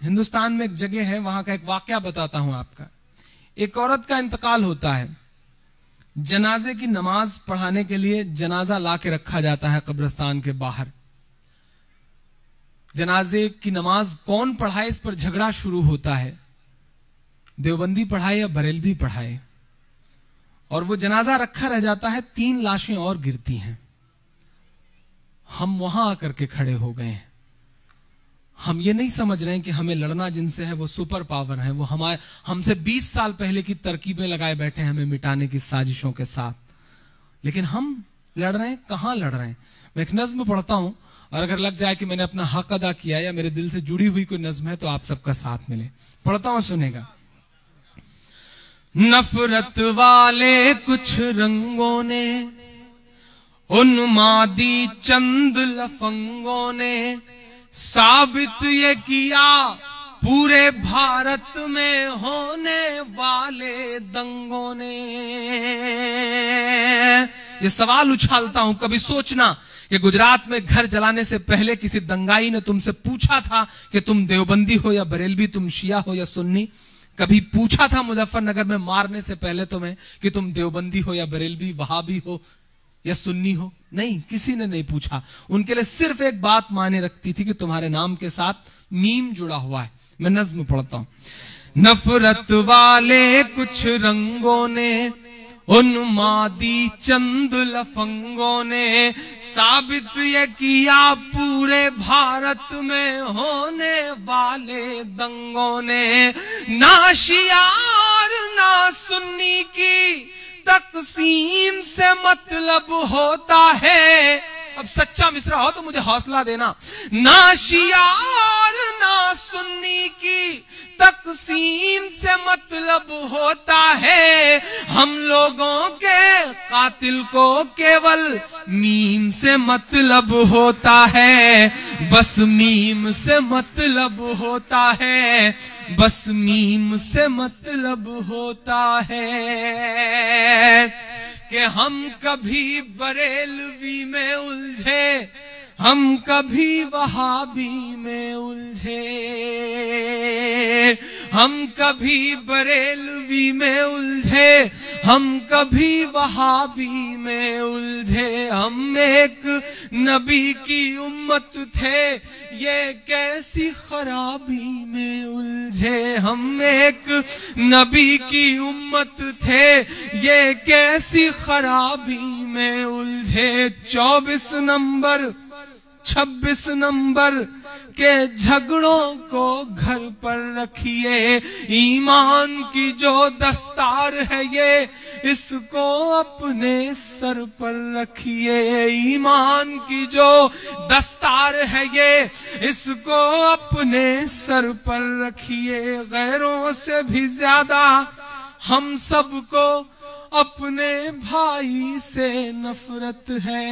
हिंदुस्तान में एक जगह है, वहां का एक वाकया बताता हूं आपका। एक औरत का इंतकाल होता है, जनाजे की नमाज पढ़ाने के लिए जनाजा ला के रखा जाता है कब्रिस्तान के बाहर। जनाजे की नमाज कौन पढ़ाए, इस पर झगड़ा शुरू होता है, देवबंदी पढ़ाए या बरेलवी पढ़ाए। और वो जनाजा रखा रह जाता है, 3 लाशें और गिरती हैं। हम वहां आकर के खड़े हो गए हैं। हम ये नहीं समझ रहे हैं कि हमें लड़ना जिनसे है वो सुपर पावर है, वो हमसे 20 साल पहले की तरकीबें लगाए बैठे हैं हमें मिटाने की साजिशों के साथ। लेकिन हम लड़ रहे हैं, कहां लड़ रहे हैं। मैं एक नज्म पढ़ता हूं, और अगर लग जाए कि मैंने अपना हक अदा किया या मेरे दिल से जुड़ी हुई कोई नज्म है तो आप सबका साथ मिले। पढ़ता हूं, सुनेगा। नफरत वाले कुछ रंगों ने, उन्मादी चंद लफंगों ने साबित ये किया पूरे भारत में होने वाले दंगों ने। ये सवाल उछालता हूं, कभी सोचना कि गुजरात में घर जलाने से पहले किसी दंगाई ने तुमसे पूछा था कि तुम देवबंदी हो या बरेलवी, तुम शिया हो या सुन्नी? कभी पूछा था मुजफ्फरनगर में मारने से पहले तुम्हें कि तुम देवबंदी हो या बरेलवी, वहाबी हो या सुन्नी हो? नहीं, किसी ने नहीं पूछा। उनके लिए सिर्फ एक बात मायने रखती थी कि तुम्हारे नाम के साथ मीम जुड़ा हुआ है। मैं नज्म पढ़ता हूं। नफरत वाले कुछ रंगों ने, उन्मादी चंद लफंगों ने साबित ये किया पूरे भारत में होने वाले दंगों ने। ना शिया और ना सुन्नी की तकसीम से मतलब होता है। अब सच्चा मिसरा हो तो मुझे हौसला देना। ना शिया और ना सुन्नी की तकसीम से मतलब होता है, हम लोगों के कातिल को केवल मीम से मतलब होता है। बस मीम से मतलब होता है, बस मीम से मतलब होता है। कि हम कभी बरेलवी में उलझे, हम कभी वहाबी में उलझे, हम कभी बरेलवी में उलझे, हम कभी वहाबी में उलझे। हम एक नबी की उम्मत थे, ये कैसी खराबी में उलझे। हम एक नबी की उम्मत थे, ये कैसी खराबी में उलझे। 24 नंबर 26 नंबर के झगड़ों को घर पर रखिए। ईमान की जो दस्तार है ये, इसको अपने सर पर रखिए। ईमान की जो दस्तार है ये, इसको अपने सर पर रखिए। गैरों से भी ज्यादा हम सबको अपने भाई से नफरत है।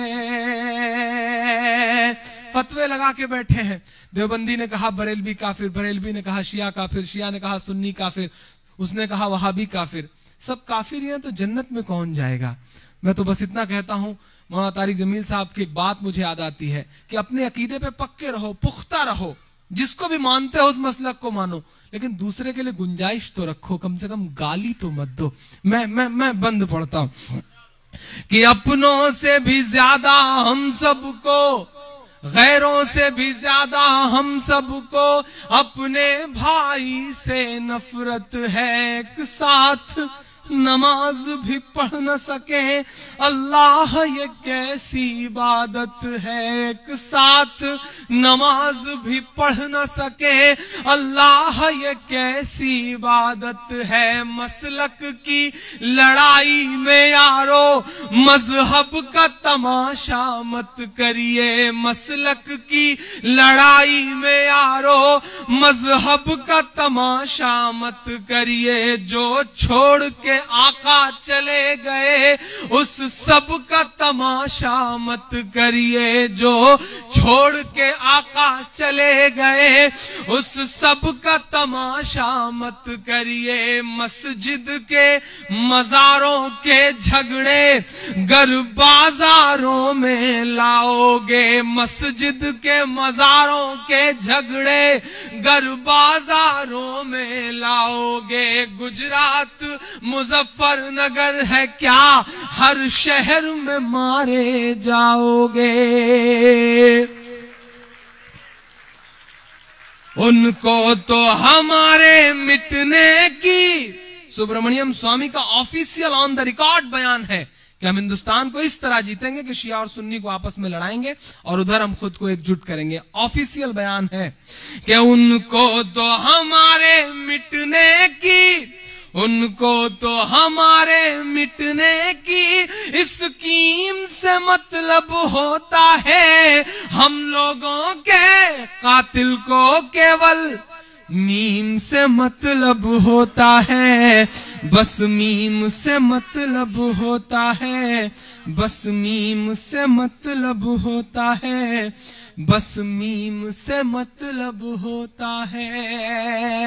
फतवे लगा के बैठे हैं। देवबंदी ने कहा बरेलवी काफिर, बरेलवी ने कहा शिया काफिर, शिया ने कहा सुन्नी काफिर, उसने कहा वहाबी काफिर। सब काफिर हैं तो जन्नत में कौन जाएगा। मैं तो बस इतना कहता हूं, मौलाना तारिक जमील साहब की एक बात मुझे याद आती है कि अपने अकीदे पे पक्के रहो, पुख्ता रहो। जिसको भी मानते हो उस मसलक को मानो, लेकिन दूसरे के लिए गुंजाइश तो रखो, कम से कम गाली तो मत दो। मैं बंद पढ़ता हूं कि अपनों से भी ज्यादा हम सबको, गैरों से भी ज्यादा हम सबको अपने भाई से नफरत है। एक साथ नमाज भी पढ़ न सके, अल्लाह ये कैसी इबादत है। एक साथ नमाज भी पढ़ न सके, अल्लाह ये कैसी इबादत है। मसलक की लड़ाई में यारो मजहब का तमाशा मत करिए। मसलक की लड़ाई में यारो मजहब का तमाशा मत करिए। जो छोड़ के आका चले गए उस सब का तमाशा मत करिए। जो छोड़ के आका चले गए उस सब का तमाशा मत करिए। मस्जिद के मजारों के झगड़े गर बाजारों में लाओगे, मस्जिद के मजारों के झगड़े घर बाजारों में लाओगे, गुजरात मुजफ्फरनगर है क्या, हर शहर में मारे जाओगे। उनको तो हमारे मिटने की, सुब्रमण्यम स्वामी का ऑफिशियल ऑन द रिकॉर्ड बयान है कि हम हिंदुस्तान को इस तरह जीतेंगे कि शिया और सुन्नी को आपस में लड़ाएंगे और उधर हम खुद को एकजुट करेंगे। ऑफिशियल बयान है कि उनको तो हमारे मिटने की, उनको तो हमारे मिटने की स्कीम से मतलब होता है, हम लोगों के कातिल को केवल मीम से मतलब होता है, बस मीम से मतलब होता है, बस मीम से मतलब होता है, बस मीम से मतलब होता है।